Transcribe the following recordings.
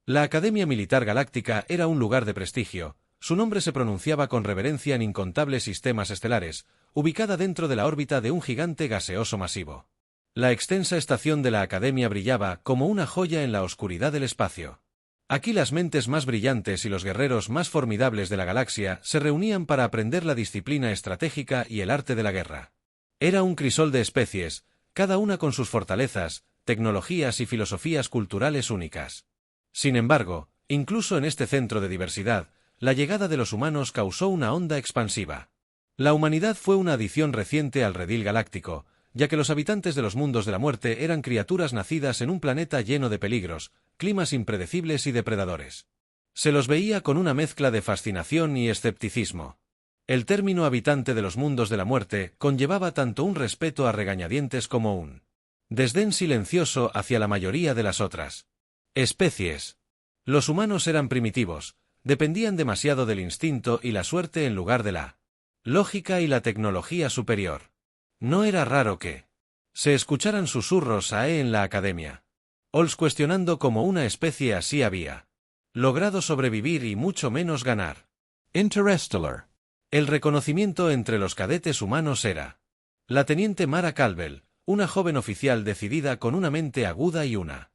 La Academia Militar Galáctica era un lugar de prestigio. Su nombre se pronunciaba con reverencia en incontables sistemas estelares, ubicada dentro de la órbita de un gigante gaseoso masivo. La extensa estación de la Academia brillaba como una joya en la oscuridad del espacio. Aquí las mentes más brillantes y los guerreros más formidables de la galaxia se reunían para aprender la disciplina estratégica y el arte de la guerra. Era un crisol de especies, cada una con sus fortalezas, tecnologías y filosofías culturales únicas. Sin embargo, incluso en este centro de diversidad, la llegada de los humanos causó una onda expansiva. La humanidad fue una adición reciente al redil galáctico, ya que los habitantes de los mundos de la muerte eran criaturas nacidas en un planeta lleno de peligros, climas impredecibles y depredadores. Se los veía con una mezcla de fascinación y escepticismo. El término habitante de los mundos de la muerte conllevaba tanto un respeto a regañadientes como un desdén silencioso hacia la mayoría de las otras especies. Los humanos eran primitivos, dependían demasiado del instinto y la suerte en lugar de la lógica y la tecnología superior. No era raro que se escucharan susurros en la Academia. Ols cuestionando cómo una especie así había logrado sobrevivir y mucho menos ganar. Interstellar. El reconocimiento entre los cadetes humanos era la teniente Mara Calvel, una joven oficial decidida con una mente aguda y una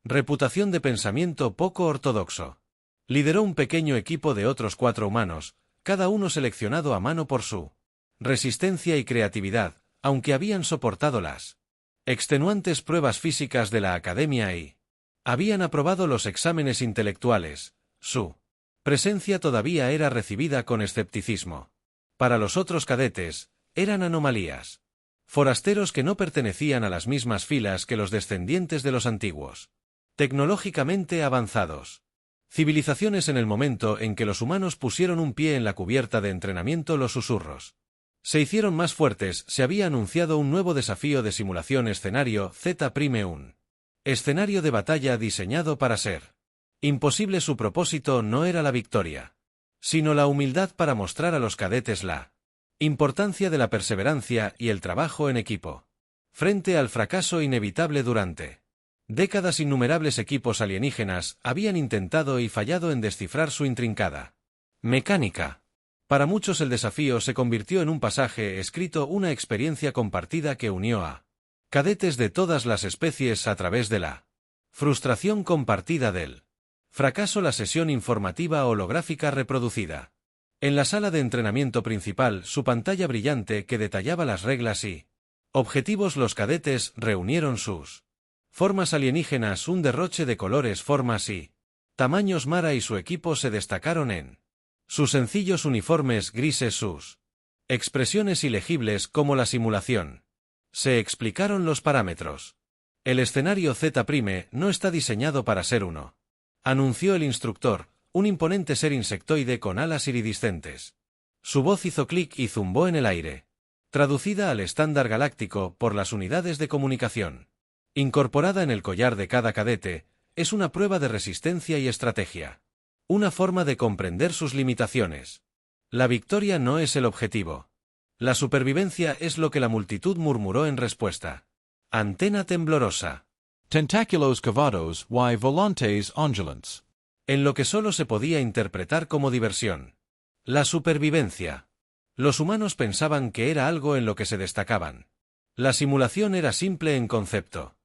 reputación de pensamiento poco ortodoxo. Lideró un pequeño equipo de otros 4 humanos, cada uno seleccionado a mano por su resistencia y creatividad, aunque habían soportado las extenuantes pruebas físicas de la Academia y habían aprobado los exámenes intelectuales. Su presencia todavía era recibida con escepticismo. Para los otros cadetes, eran anomalías. Forasteros que no pertenecían a las mismas filas que los descendientes de los antiguos. Tecnológicamente avanzados. Civilizaciones en el momento en que los humanos pusieron un pie en la cubierta de entrenamiento. Los susurros se hicieron más fuertes. Se había anunciado un nuevo desafío de simulación escenario Z', un escenario de batalla diseñado para ser imposible. Su propósito no era la victoria, sino la humildad para mostrar a los cadetes la importancia de la perseverancia y el trabajo en equipo. Frente al fracaso inevitable durante décadas, innumerables equipos alienígenas habían intentado y fallado en descifrar su intrincada mecánica. Para muchos el desafío se convirtió en un pasaje escrito, una experiencia compartida que unió a cadetes de todas las especies a través de la frustración compartida del fracaso. La sesión informativa holográfica reproducida en la sala de entrenamiento principal, su pantalla brillante que detallaba las reglas y objetivos. Los cadetes reunieron sus formas alienígenas, un derroche de colores, formas y tamaños. Mara y su equipo se destacaron en sus sencillos uniformes grises, sus expresiones ilegibles como la simulación. Se explicaron los parámetros. El escenario Z' no está diseñado para ser uno, anunció el instructor, un imponente ser insectoide con alas iridiscentes. Su voz hizo clic y zumbó en el aire. Traducida al estándar galáctico por las unidades de comunicación. Incorporada en el collar de cada cadete, es una prueba de resistencia y estrategia. Una forma de comprender sus limitaciones. La victoria no es el objetivo. La supervivencia es lo que la multitud murmuró en respuesta. Antena temblorosa. Tentaculos cavados y volantes ondulants. En lo que solo se podía interpretar como diversión. La supervivencia. Los humanos pensaban que era algo en lo que se destacaban. La simulación era simple en concepto.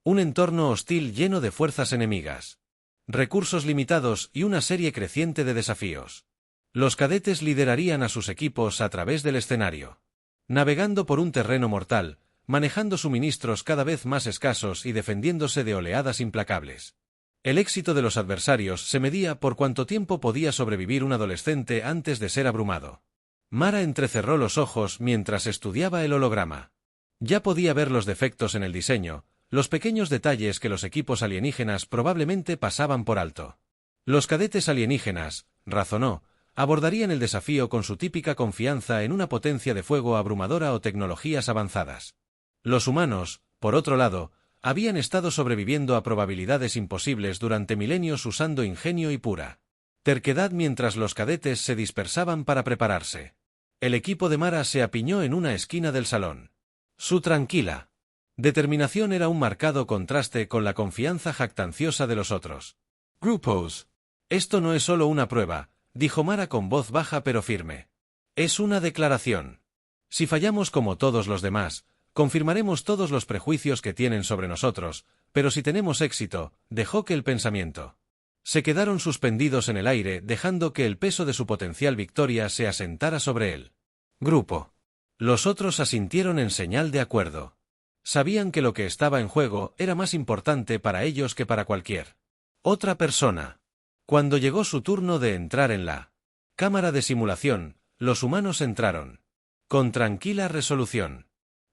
Un entorno hostil lleno de fuerzas enemigas. Recursos limitados y una serie creciente de desafíos. Los cadetes liderarían a sus equipos a través del escenario. Navegando por un terreno mortal, manejando suministros cada vez más escasos y defendiéndose de oleadas implacables. El éxito de los adversarios se medía por cuánto tiempo podía sobrevivir un adolescente antes de ser abrumado. Mara entrecerró los ojos mientras estudiaba el holograma. Ya podía ver los defectos en el diseño, los pequeños detalles que los equipos alienígenas probablemente pasaban por alto. Los cadetes alienígenas, razonó, abordarían el desafío con su típica confianza en una potencia de fuego abrumadora o tecnologías avanzadas. Los humanos, por otro lado, habían estado sobreviviendo a probabilidades imposibles durante milenios usando ingenio y pura terquedad mientras los cadetes se dispersaban para prepararse. El equipo de Mara se apiñó en una esquina del salón. Su tranquila determinación era un marcado contraste con la confianza jactanciosa de los otros. Grupos. Esto no es solo una prueba, dijo Mara con voz baja pero firme. Es una declaración. Si fallamos como todos los demás, confirmaremos todos los prejuicios que tienen sobre nosotros, pero si tenemos éxito, dejó que el pensamiento. Se quedaron suspendidos en el aire, dejando que el peso de su potencial victoria se asentara sobre él. Grupo. Los otros asintieron en señal de acuerdo. Sabían que lo que estaba en juego era más importante para ellos que para cualquier otra persona. Cuando llegó su turno de entrar en la cámara de simulación, los humanos entraron. Con tranquila resolución.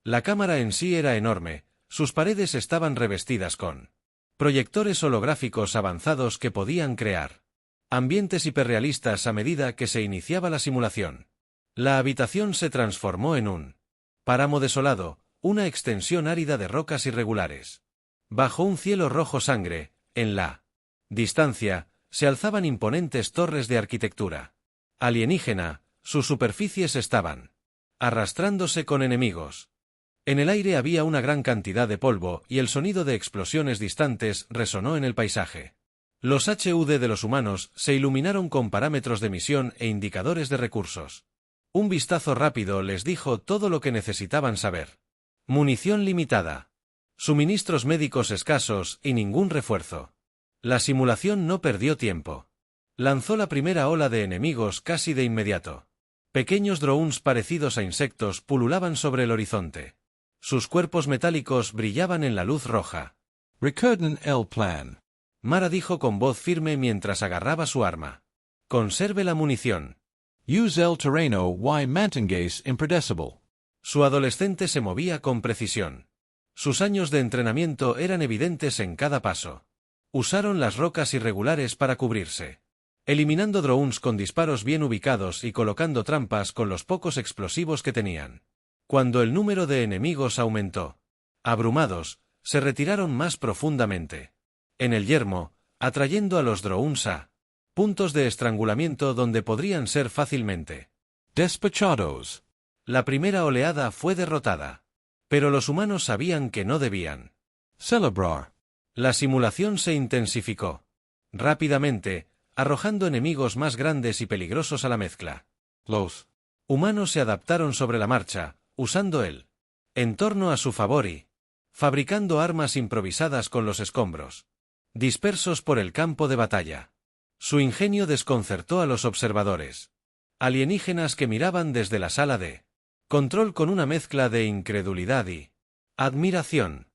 La cámara en sí era enorme, sus paredes estaban revestidas con proyectores holográficos avanzados que podían crear ambientes hiperrealistas a medida que se iniciaba la simulación. La habitación se transformó en un páramo desolado, una extensión árida de rocas irregulares. Bajo un cielo rojo sangre, en la distancia, se alzaban imponentes torres de arquitectura alienígena, sus superficies estaban arrastrándose con enemigos. En el aire había una gran cantidad de polvo y el sonido de explosiones distantes resonó en el paisaje. Los HUD de los humanos se iluminaron con parámetros de misión e indicadores de recursos. Un vistazo rápido les dijo todo lo que necesitaban saber. Munición limitada. Suministros médicos escasos y ningún refuerzo. La simulación no perdió tiempo. Lanzó la primera ola de enemigos casi de inmediato. Pequeños drones parecidos a insectos pululaban sobre el horizonte. Sus cuerpos metálicos brillaban en la luz roja. Recurden el plan. Mara dijo con voz firme mientras agarraba su arma. Conserve la munición. Use el terreno y mantengáis impredecible. Su adolescente se movía con precisión. Sus años de entrenamiento eran evidentes en cada paso. Usaron las rocas irregulares para cubrirse. Eliminando drones con disparos bien ubicados y colocando trampas con los pocos explosivos que tenían. Cuando el número de enemigos aumentó, abrumados, se retiraron más profundamente. En el yermo, atrayendo a los drones a puntos de estrangulamiento donde podrían ser fácilmente despachados. La primera oleada fue derrotada. Pero los humanos sabían que no debían celebrar. La simulación se intensificó. Rápidamente, arrojando enemigos más grandes y peligrosos a la mezcla. Los humanos se adaptaron sobre la marcha, usando el entorno a su favor y fabricando armas improvisadas con los escombros dispersos por el campo de batalla. Su ingenio desconcertó a los observadores alienígenas que miraban desde la sala de control con una mezcla de incredulidad y admiración.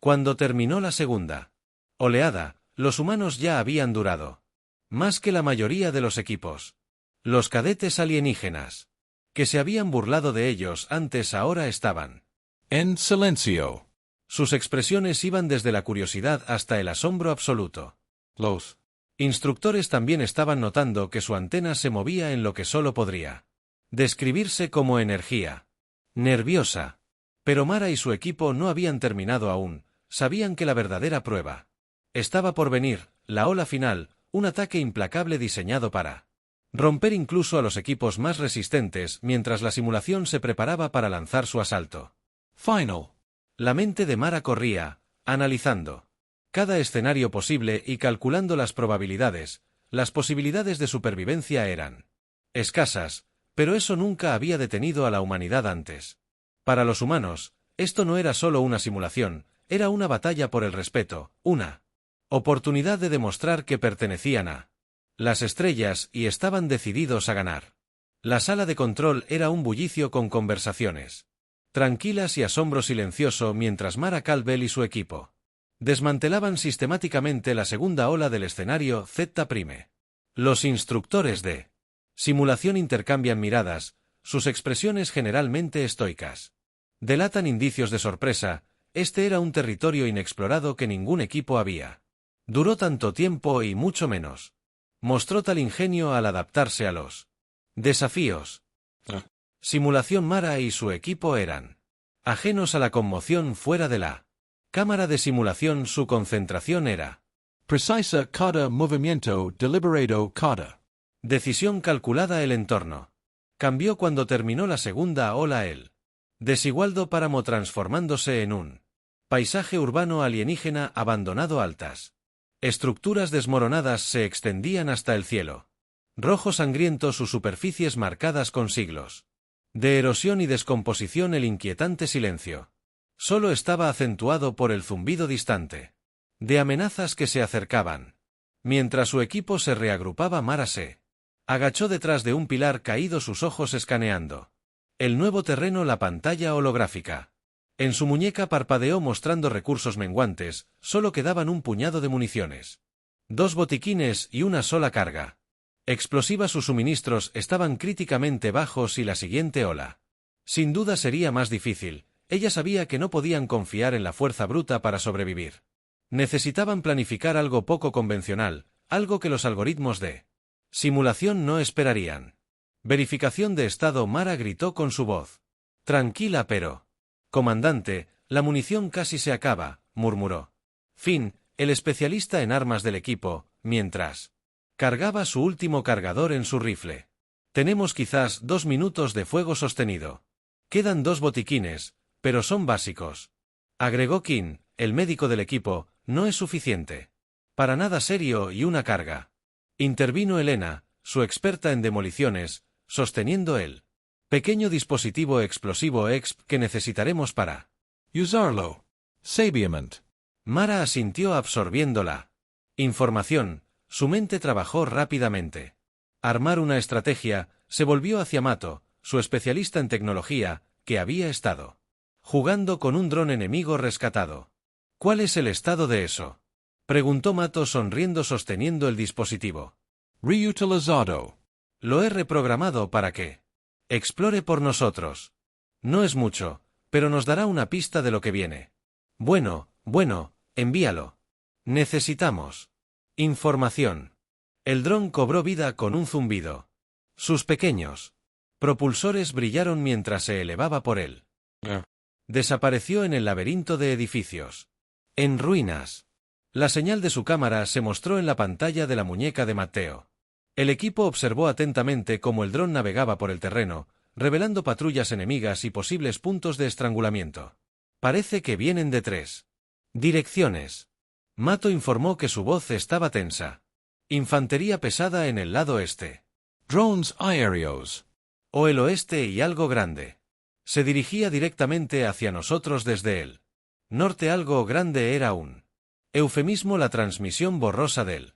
Cuando terminó la segunda oleada, los humanos ya habían durado más que la mayoría de los equipos. Los cadetes alienígenas que se habían burlado de ellos antes ahora estaban en silencio. Sus expresiones iban desde la curiosidad hasta el asombro absoluto. Los instructores también estaban notando que su antena se movía en lo que solo podría describirse como energía nerviosa. Pero Mara y su equipo no habían terminado aún, sabían que la verdadera prueba estaba por venir, la ola final, un ataque implacable diseñado para romper incluso a los equipos más resistentes mientras la simulación se preparaba para lanzar su asalto final. La mente de Mara corría, analizando cada escenario posible y calculando las probabilidades. Las posibilidades de supervivencia eran escasas, pero eso nunca había detenido a la humanidad antes. Para los humanos, esto no era solo una simulación, era una batalla por el respeto, una oportunidad de demostrar que pertenecían a las estrellas y estaban decididos a ganar. La sala de control era un bullicio con conversaciones tranquilas y asombro silencioso mientras Mara Caldwell y su equipo desmantelaban sistemáticamente la segunda ola del escenario Z'. Los instructores de simulación intercambian miradas, sus expresiones generalmente estoicas delatan indicios de sorpresa. Este era un territorio inexplorado que ningún equipo había duró tanto tiempo y mucho menos mostró tal ingenio al adaptarse a los desafíos. Simulación. Mara y su equipo eran ajenos a la conmoción fuera de la cámara de simulación. Su concentración era precisa cada movimiento deliberado cada decisión calculada. El entorno cambió cuando terminó la segunda ola. El desigualdo páramo transformándose en un paisaje urbano alienígena abandonado. Altas Estructuras desmoronadas se extendían hasta el cielo. Rojo sangriento sus superficies marcadas con siglos de erosión y descomposición. El inquietante silencio solo estaba acentuado por el zumbido distante de amenazas que se acercaban. Mientras su equipo se reagrupaba, Mara se agachó detrás de un pilar caído, sus ojos escaneando el nuevo terreno, la pantalla holográfica. En su muñeca parpadeó mostrando recursos menguantes, solo quedaban un puñado de municiones, 2 botiquines y una sola carga explosiva. Sus suministros estaban críticamente bajos y la siguiente ola sin duda sería más difícil. Ella sabía que no podían confiar en la fuerza bruta para sobrevivir. Necesitaban planificar algo poco convencional, algo que los algoritmos de simulación no esperarían. Verificación de estado. Mara gritó con su voz tranquila pero... Comandante, la munición casi se acaba, murmuró Finn, el especialista en armas del equipo, mientras cargaba su último cargador en su rifle. Tenemos quizás 2 minutos de fuego sostenido. Quedan 2 botiquines, pero son básicos. Agregó King, el médico del equipo. No es suficiente. Para nada serio. Y una carga. Intervino Elena, su experta en demoliciones, sosteniendo el pequeño dispositivo explosivo EXP que necesitaremos para usarlo. Sabiamente. Mara asintió absorbiendo la información. Su mente trabajó rápidamente. Armar una estrategia. Se volvió hacia Mato, su especialista en tecnología, que había estado jugando con un dron enemigo rescatado. ¿Cuál es el estado de eso?, preguntó Mato sonriendo, sosteniendo el dispositivo. Reutilizado. Lo he reprogramado para que explore por nosotros. No es mucho, pero nos dará una pista de lo que viene. Bueno, envíalo. Necesitamos información. El dron cobró vida con un zumbido. Sus pequeños propulsores brillaron mientras se elevaba por él. Desapareció en el laberinto de edificios en ruinas. La señal de su cámara se mostró en la pantalla de la muñeca de Matteo. El equipo observó atentamente cómo el dron navegaba por el terreno, revelando patrullas enemigas y posibles puntos de estrangulamiento. Parece que vienen de 3 direcciones. Mato informó que su voz estaba tensa. Infantería pesada en el lado este. Drones aéreos. O el oeste y algo grande. Se dirigía directamente hacia nosotros desde el norte. Algo grande era un eufemismo. La transmisión borrosa del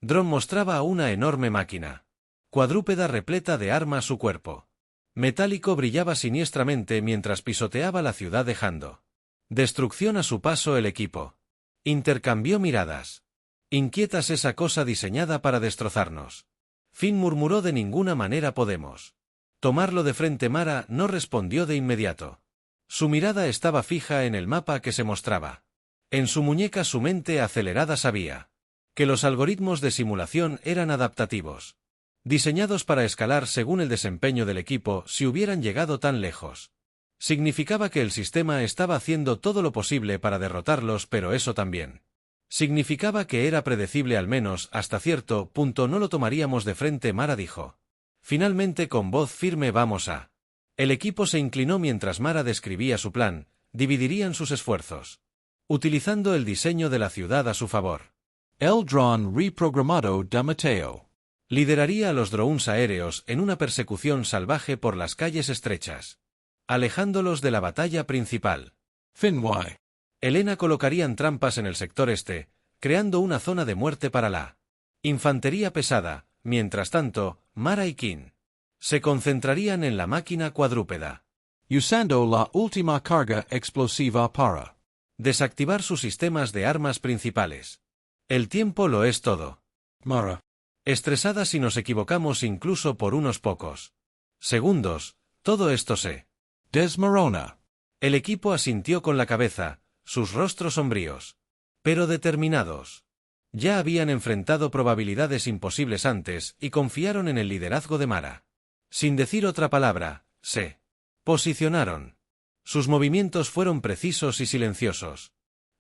dron mostraba a una enorme máquina cuadrúpeda repleta de armas. Su cuerpo metálico brillaba siniestramente mientras pisoteaba la ciudad, dejando destrucción a su paso. El equipo intercambió miradas inquietas. Esa cosa diseñada para destrozarnos. Finn murmuró. De ninguna manera podemos tomarlo de frente. Mara no respondió de inmediato. Su mirada estaba fija en el mapa que se mostraba en su muñeca. Su mente acelerada sabía que los algoritmos de simulación eran adaptativos, diseñados para escalar según el desempeño del equipo. Si hubieran llegado tan lejos, significaba que el sistema estaba haciendo todo lo posible para derrotarlos, pero eso también significaba que era predecible, al menos hasta cierto punto. No lo tomaríamos de frente, Mara dijo finalmente con voz firme. Vamos a... El equipo se inclinó mientras Mara describía su plan. Dividirían sus esfuerzos, utilizando el diseño de la ciudad a su favor. El dron reprogramado de Matteo lideraría a los drones aéreos en una persecución salvaje por las calles estrechas, alejándolos de la batalla principal. Finway. Elena colocarían trampas en el sector este, creando una zona de muerte para la infantería pesada. Mientras tanto, Mara y King se concentrarían en la máquina cuadrúpeda, usando la última carga explosiva para desactivar sus sistemas de armas principales. El tiempo lo es todo. Mara. Estresada. Si nos equivocamos incluso por unos pocos segundos, todo esto se desmorona. El equipo asintió con la cabeza, sus rostros sombríos, pero determinados. Ya habían enfrentado probabilidades imposibles antes y confiaron en el liderazgo de Mara. Sin decir otra palabra, se posicionaron. Sus movimientos fueron precisos y silenciosos.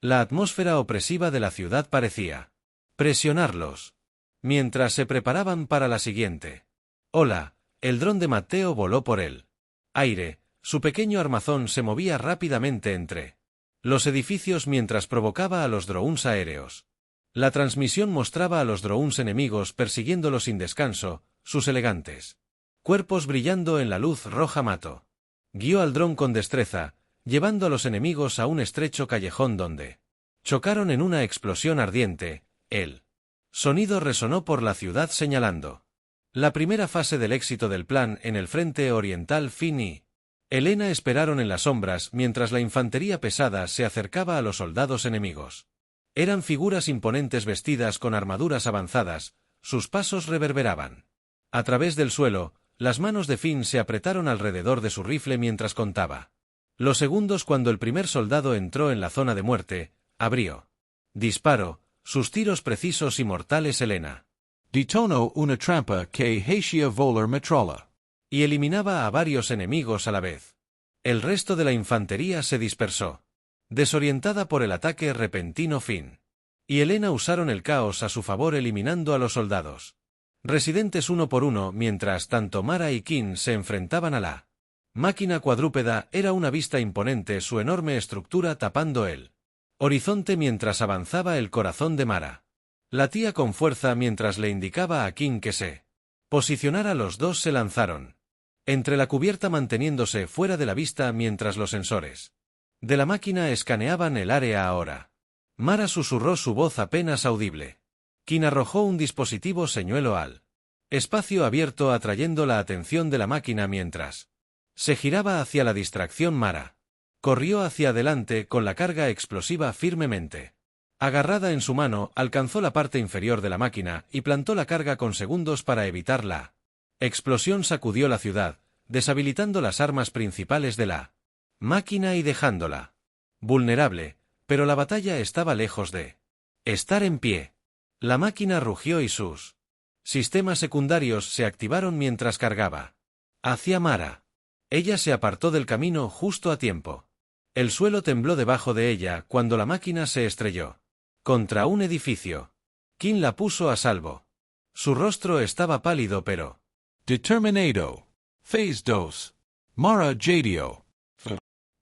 La atmósfera opresiva de la ciudad parecía presionarlos. Mientras se preparaban para la siguiente ola, el dron de Matteo voló por el aire. Su pequeño armazón se movía rápidamente entre los edificios mientras provocaba a los drones aéreos La transmisión mostraba a los drones enemigos persiguiéndolos sin descanso, sus elegantes cuerpos brillando en la luz roja mato. Guió al dron con destreza, llevando a los enemigos a un estrecho callejón donde chocaron en una explosión ardiente. El sonido resonó por la ciudad señalando la primera fase del éxito del plan en el frente oriental. Finn y Elena esperaron en las sombras mientras la infantería pesada se acercaba a los soldados enemigos. Eran figuras imponentes vestidas con armaduras avanzadas, sus pasos reverberaban a través del suelo. Las manos de Finn se apretaron alrededor de su rifle mientras contaba los segundos cuando el primer soldado entró en la zona de muerte. Abrió disparo, sus tiros precisos y mortales. Elena Detonò una trampa che hacía volar metralla. Y eliminaba a varios enemigos a la vez. El resto de la infantería se dispersó, desorientada por el ataque repentino. Finn y Elena usaron el caos a su favor eliminando a los soldados residentes uno por uno mientras tanto Mara y King se enfrentaban a la máquina cuadrúpeda. Era una vista imponente su enorme estructura tapando el horizonte mientras avanzaba. El corazón de Mara latía con fuerza mientras le indicaba a King que se posicionara. Los dos se lanzaron entre la cubierta manteniéndose fuera de la vista mientras los sensores de la máquina escaneaban el área. Ahora Mara susurró su voz apenas audible. King arrojó un dispositivo señuelo al espacio abierto atrayendo la atención de la máquina mientras se giraba hacia la distracción. Mara corrió hacia adelante con la carga explosiva firmemente agarrada en su mano, alcanzó la parte inferior de la máquina y plantó la carga con segundos para evitar la explosión. Sacudió la ciudad, deshabilitando las armas principales de la máquina y dejándola vulnerable, pero la batalla estaba lejos de estar en pie. La máquina rugió y sus sistemas secundarios se activaron mientras cargaba hacia Mara. Ella se apartó del camino justo a tiempo. El suelo tembló debajo de ella cuando la máquina se estrelló contra un edificio. King la puso a salvo. Su rostro estaba pálido pero Determinado. Phase 2. Mara Jadio.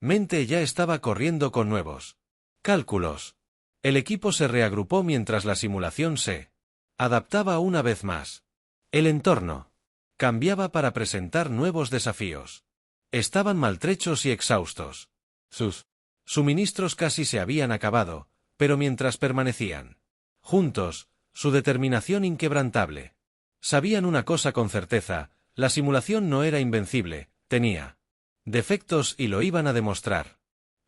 mente ya estaba corriendo con nuevos cálculos. El equipo se reagrupó mientras la simulación se adaptaba una vez más. El entorno cambiaba para presentar nuevos desafíos. Estaban maltrechos y exhaustos. Sus suministros casi se habían acabado, pero mientras permanecían juntos, su determinación inquebrantable. Sabían una cosa con certeza, la simulación no era invencible, tenía defectos y lo iban a demostrar.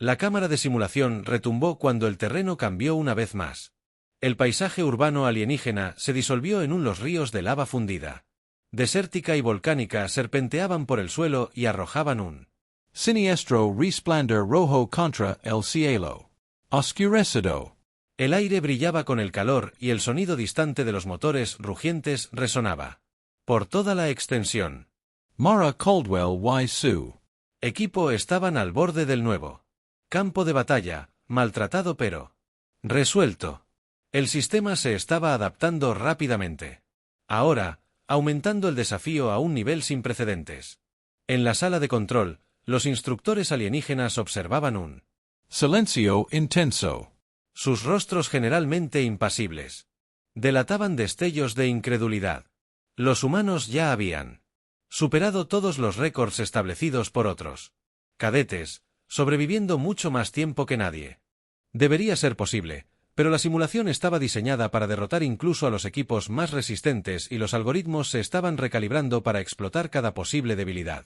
La cámara de simulación retumbó cuando el terreno cambió una vez más. El paisaje urbano alienígena se disolvió en los ríos de lava fundida. Desértica y volcánica serpenteaban por el suelo y arrojaban un Siniestro resplandor rojo contra el cielo. Oscurecido. El aire brillaba con el calor y el sonido distante de los motores rugientes resonaba por toda la extensión. Mara Caldwell y su equipo estaban al borde del nuevo campo de batalla, maltratado pero resuelto. El sistema se estaba adaptando rápidamente. Ahora, aumentando el desafío a un nivel sin precedentes. En la sala de control, los instructores alienígenas observaban un silencio intenso. Sus rostros generalmente impasibles delataban destellos de incredulidad. Los humanos ya habían superado todos los récords establecidos por otros cadetes, sobreviviendo mucho más tiempo que nadie. Debería ser posible, pero la simulación estaba diseñada para derrotar incluso a los equipos más resistentes y los algoritmos se estaban recalibrando para explotar cada posible debilidad.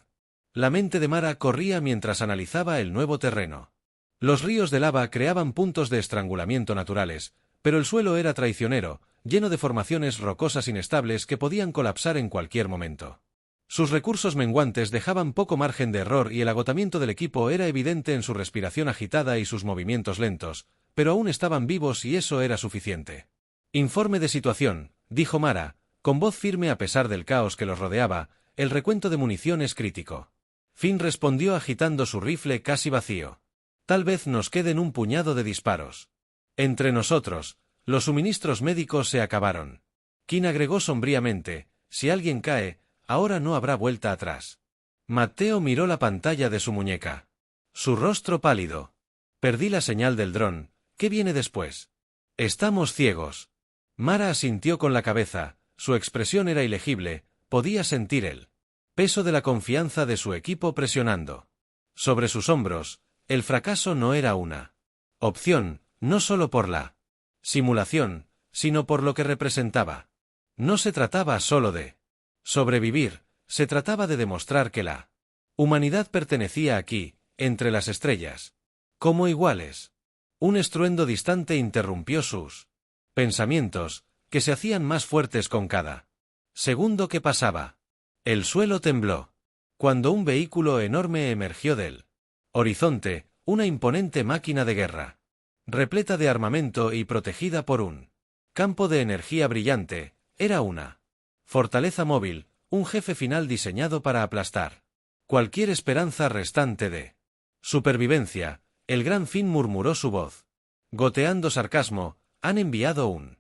La mente de Mara corría mientras analizaba el nuevo terreno. Los ríos de lava creaban puntos de estrangulamiento naturales, pero el suelo era traicionero, lleno de formaciones rocosas inestables que podían colapsar en cualquier momento. Sus recursos menguantes dejaban poco margen de error y el agotamiento del equipo era evidente en su respiración agitada y sus movimientos lentos, pero aún estaban vivos y eso era suficiente. Informe de situación, dijo Mara, con voz firme a pesar del caos que los rodeaba, el recuento de munición es crítico. Finn respondió agitando su rifle casi vacío. Tal vez nos queden un puñado de disparos. Entre nosotros, los suministros médicos se acabaron. King agregó sombríamente, si alguien cae, ahora no habrá vuelta atrás. Matteo miró la pantalla de su muñeca. Su rostro pálido. Perdí la señal del dron, ¿qué viene después? Estamos ciegos. Mara asintió con la cabeza, su expresión era ilegible, podía sentir el peso de la confianza de su equipo presionando sobre sus hombros. El fracaso no era una opción, no solo por la simulación, sino por lo que representaba. No se trataba solo de sobrevivir, se trataba de demostrar que la humanidad pertenecía aquí, entre las estrellas, como iguales. Un estruendo distante interrumpió sus pensamientos, que se hacían más fuertes con cada segundo que pasaba. El suelo tembló. Cuando un vehículo enorme emergió del horizonte, una imponente máquina de guerra, repleta de armamento y protegida por un campo de energía brillante, era una fortaleza móvil, un jefe final diseñado para aplastar cualquier esperanza restante de supervivencia. El Gran Fin murmuró su voz, goteando sarcasmo, han enviado un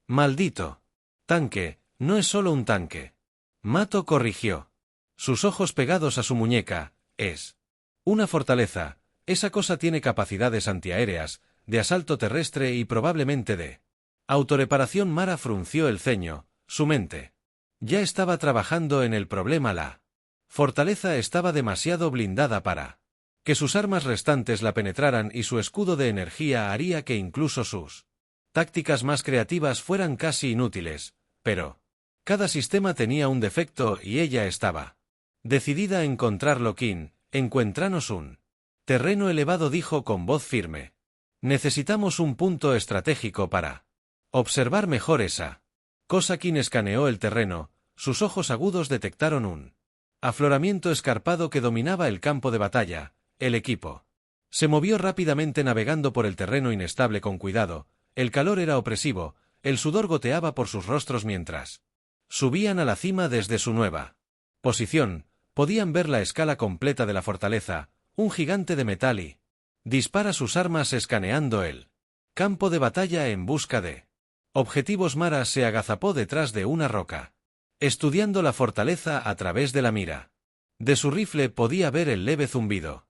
maldito tanque, no es solo un tanque. Mato corrigió. Sus ojos pegados a su muñeca, es una fortaleza, esa cosa tiene capacidades antiaéreas, de asalto terrestre y probablemente de autoreparación. Mara frunció el ceño, su mente ya estaba trabajando en el problema. La fortaleza estaba demasiado blindada para que sus armas restantes la penetraran y su escudo de energía haría que incluso sus tácticas más creativas fueran casi inútiles, pero cada sistema tenía un defecto y ella estaba decidida a encontrarlo. King, encuéntranos un terreno elevado, dijo con voz firme. Necesitamos un punto estratégico para observar mejor esa cosa. King escaneó el terreno, sus ojos agudos detectaron un afloramiento escarpado que dominaba el campo de batalla. El equipo se movió rápidamente navegando por el terreno inestable con cuidado, el calor era opresivo, el sudor goteaba por sus rostros mientras subían a la cima. Desde su nueva posición, podían ver la escala completa de la fortaleza, un gigante de metal y dispara sus armas escaneando el campo de batalla en busca de objetivos. Mara se agazapó detrás de una roca, estudiando la fortaleza a través de la mira. De su rifle podía ver el leve zumbido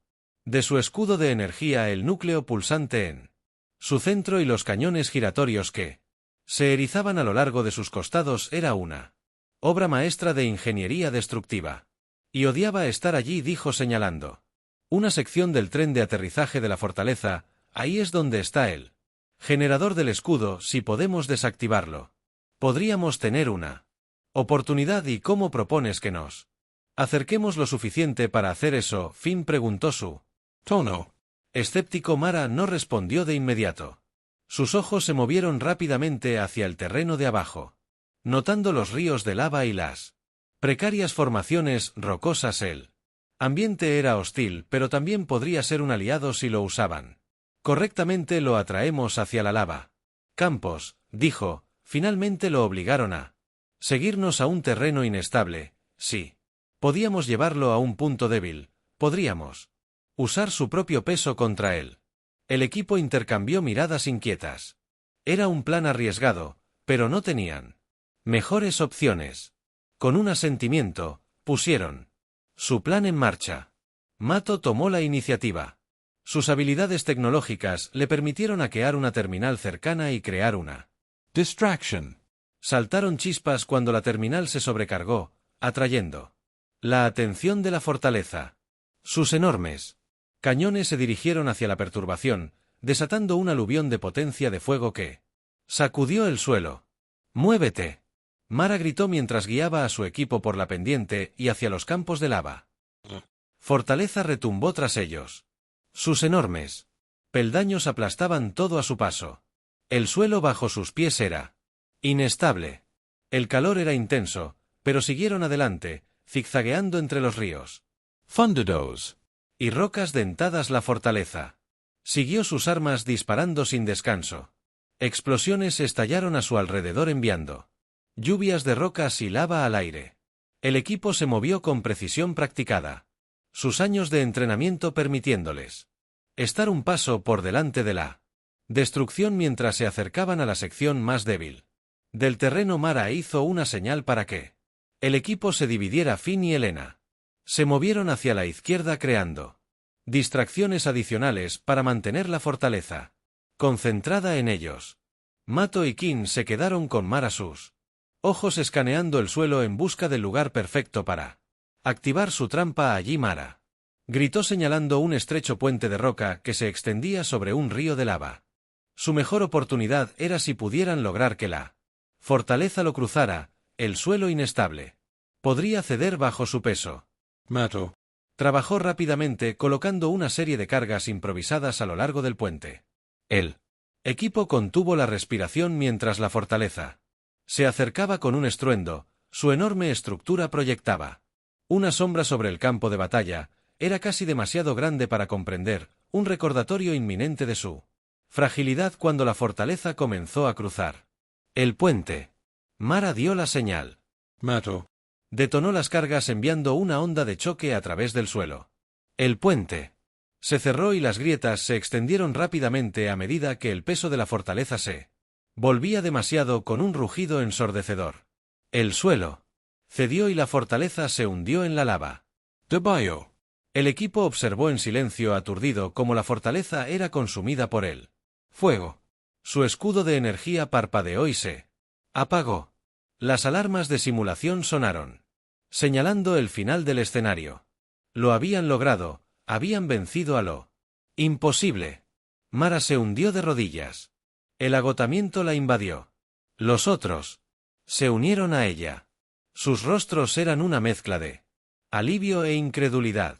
de su escudo de energía, el núcleo pulsante en su centro y los cañones giratorios que se erizaban a lo largo de sus costados. Era una obra maestra de ingeniería destructiva. Y odiaba estar allí, dijo señalando una sección del tren de aterrizaje de la fortaleza. Ahí es donde está el generador del escudo. Si podemos desactivarlo, podríamos tener una oportunidad. ¿Y cómo propones que nos acerquemos lo suficiente para hacer eso? Finn preguntó su tono escéptico. Mara no respondió de inmediato. Sus ojos se movieron rápidamente hacia el terreno de abajo, notando los ríos de lava y las precarias formaciones rocosas. El ambiente era hostil, pero también podría ser un aliado si lo usaban correctamente. Lo atraemos hacia la lava. Campos, dijo, finalmente lo obligaron a seguirnos a un terreno inestable. Sí. Podíamos llevarlo a un punto débil, podríamos usar su propio peso contra él. El equipo intercambió miradas inquietas. Era un plan arriesgado, pero no tenían mejores opciones. Con un asentimiento, pusieron su plan en marcha. Mato tomó la iniciativa. Sus habilidades tecnológicas le permitieron hackear una terminal cercana y crear una distraction. Saltaron chispas cuando la terminal se sobrecargó, atrayendo la atención de la fortaleza. Sus enormes cañones se dirigieron hacia la perturbación, desatando un aluvión de potencia de fuego que sacudió el suelo. ¡Muévete! Mara gritó mientras guiaba a su equipo por la pendiente y hacia los campos de lava. Fortaleza retumbó tras ellos. Sus enormes peldaños aplastaban todo a su paso. El suelo bajo sus pies era inestable. El calor era intenso, pero siguieron adelante, zigzagueando entre los ríos Thunderdose y rocas dentadas. La fortaleza siguió sus armas disparando sin descanso. Explosiones estallaron a su alrededor enviando lluvias de rocas y lava al aire. El equipo se movió con precisión practicada, sus años de entrenamiento permitiéndoles estar un paso por delante de la destrucción mientras se acercaban a la sección más débil del terreno. Mara hizo una señal para que el equipo se dividiera. Finn y Elena se movieron hacia la izquierda creando distracciones adicionales para mantener la fortaleza concentrada en ellos. Mato y King se quedaron con Mara sus ojos escaneando el suelo en busca del lugar perfecto para activar su trampa. Allí Mara gritó señalando un estrecho puente de roca que se extendía sobre un río de lava. Su mejor oportunidad era si pudieran lograr que la fortaleza lo cruzara, el suelo inestable podría ceder bajo su peso. Mato Trabajó rápidamente colocando una serie de cargas improvisadas a lo largo del puente. El equipo contuvo la respiración mientras la fortaleza se acercaba con un estruendo. Su enorme estructura proyectaba una sombra sobre el campo de batalla. Era casi demasiado grande para comprender, un recordatorio inminente de su fragilidad cuando la fortaleza comenzó a cruzar el puente. Mara dio la señal. Mato Detonó las cargas enviando una onda de choque a través del suelo. El puente se cerró y las grietas se extendieron rápidamente a medida que el peso de la fortaleza se volvía demasiado con un rugido ensordecedor. El suelo cedió y la fortaleza se hundió en la lava. Debayo. El equipo observó en silencio aturdido cómo la fortaleza era consumida por el fuego. Su escudo de energía parpadeó y se apagó. Las alarmas de simulación sonaron, señalando el final del escenario. Lo habían logrado, habían vencido a lo imposible. Mara se hundió de rodillas. El agotamiento la invadió. Los otros se unieron a ella. Sus rostros eran una mezcla de alivio e incredulidad.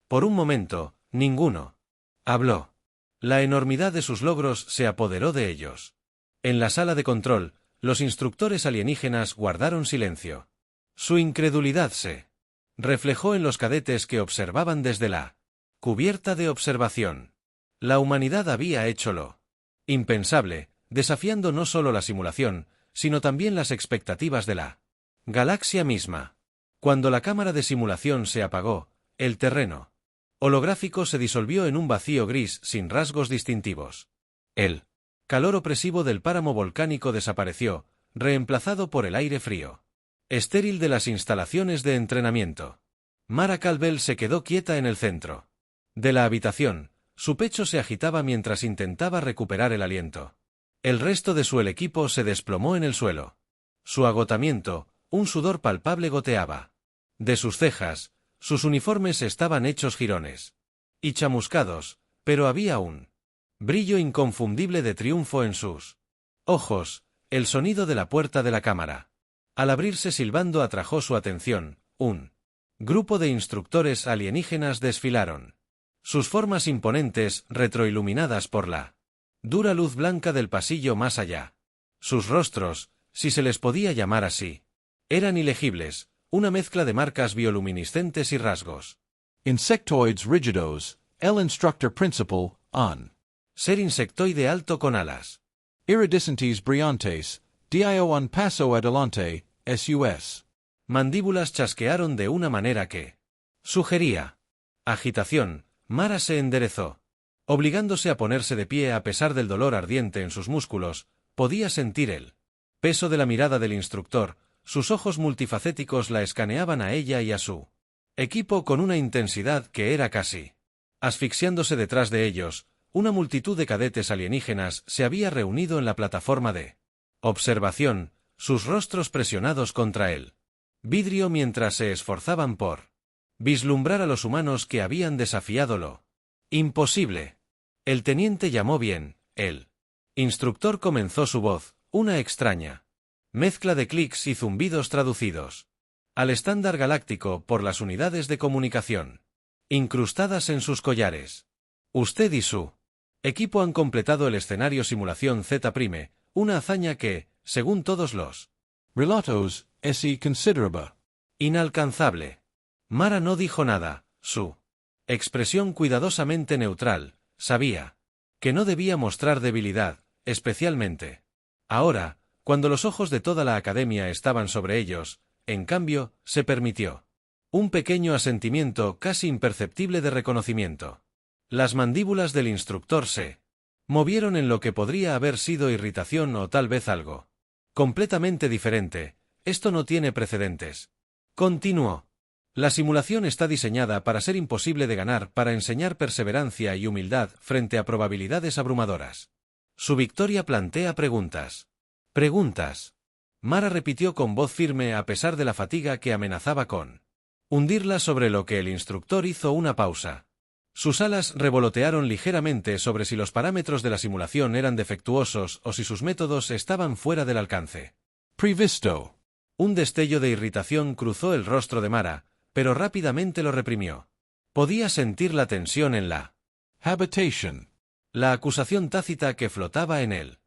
Por un momento, ninguno habló. La enormidad de sus logros se apoderó de ellos. En la sala de control, los instructores alienígenas guardaron silencio. Su incredulidad se reflejó en los cadetes que observaban desde la cubierta de observación. La humanidad había hecho lo impensable, desafiando no solo la simulación, sino también las expectativas de la galaxia misma. Cuando la cámara de simulación se apagó, el terreno holográfico se disolvió en un vacío gris sin rasgos distintivos. El calor opresivo del páramo volcánico desapareció, reemplazado por el aire frío, estéril de las instalaciones de entrenamiento. Mara Calvel se quedó quieta en el centro de la habitación. Su pecho se agitaba mientras intentaba recuperar el aliento. El resto de su equipo se desplomó en el suelo. Su agotamiento, un sudor palpable goteaba de sus cejas. Sus uniformes estaban hechos jirones y chamuscados, pero había un brillo inconfundible de triunfo en sus ojos. El sonido de la puerta de la cámara, al abrirse silbando, atrajo su atención. Un grupo de instructores alienígenas desfilaron. Sus formas imponentes, retroiluminadas por la dura luz blanca del pasillo más allá. Sus rostros, si se les podía llamar así, eran ilegibles. Una mezcla de marcas bioluminiscentes y rasgos. Insectoids rigidos, el instructor principal, on. Ser insectoide alto con alas. Iridescentes brillantes, dio un paso adelante, sus. Mandíbulas chasquearon de una manera que sugería agitación. Mara se enderezó, obligándose a ponerse de pie a pesar del dolor ardiente en sus músculos. Podía sentir el peso de la mirada del instructor. Sus ojos multifacéticos la escaneaban a ella y a su equipo con una intensidad que era casi asfixiándose. Detrás de ellos, una multitud de cadetes alienígenas se había reunido en la plataforma de observación, sus rostros presionados contra el vidrio mientras se esforzaban por vislumbrar a los humanos que habían desafiado lo imposible. El teniente llamó bien. El instructor comenzó su voz, una extraña mezcla de clics y zumbidos traducidos al estándar galáctico por las unidades de comunicación incrustadas en sus collares. Usted y su equipo han completado el escenario simulación Z', una hazaña que, según todos los Relatos, es considerable. Inalcanzable. Mara no dijo nada. Su expresión cuidadosamente neutral, sabía que no debía mostrar debilidad, especialmente ahora, cuando los ojos de toda la academia estaban sobre ellos. En cambio, se permitió un pequeño asentimiento casi imperceptible de reconocimiento. Las mandíbulas del instructor se movieron en lo que podría haber sido irritación o tal vez algo completamente diferente. Esto no tiene precedentes. Continuó. La simulación está diseñada para ser imposible de ganar, para enseñar perseverancia y humildad frente a probabilidades abrumadoras. Su victoria plantea preguntas. Preguntas. Mara repitió con voz firme a pesar de la fatiga que amenazaba con hundirla, sobre lo que el instructor hizo una pausa. Sus alas revolotearon ligeramente sobre si los parámetros de la simulación eran defectuosos o si sus métodos estaban fuera del alcance. Previsto. Un destello de irritación cruzó el rostro de Mara, pero rápidamente lo reprimió. Podía sentir la tensión en la Habitation. la acusación tácita que flotaba en él.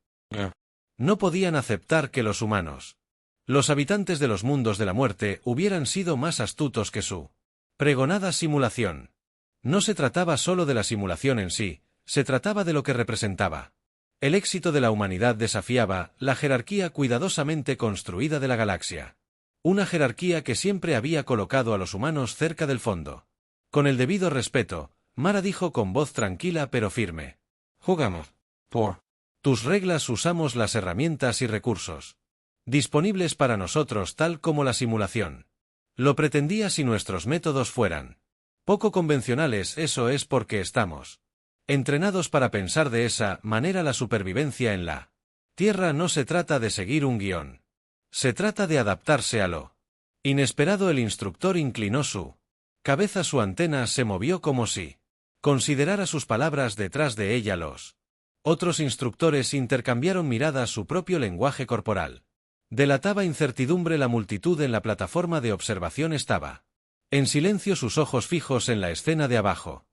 No podían aceptar que los humanos, los habitantes de los mundos de la muerte, hubieran sido más astutos que su pregonada simulación. No se trataba solo de la simulación en sí, se trataba de lo que representaba. El éxito de la humanidad desafiaba la jerarquía cuidadosamente construida de la galaxia. Una jerarquía que siempre había colocado a los humanos cerca del fondo. Con el debido respeto, Mara dijo con voz tranquila pero firme. Jugamos. Por tus reglas usamos las herramientas y recursos disponibles para nosotros, tal como la simulación lo pretendía. Si nuestros métodos fueran poco convencionales, eso es porque estamos entrenados para pensar de esa manera. La supervivencia en la Tierra no se trata de seguir un guión. Se trata de adaptarse a lo inesperado. El instructor inclinó su cabeza, su antena se movió como si considerara sus palabras. Detrás de ella los otros instructores intercambiaron miradas. Su propio lenguaje corporal delataba incertidumbre. La multitud en la plataforma de observación estaba en silencio, sus ojos fijos en la escena de abajo.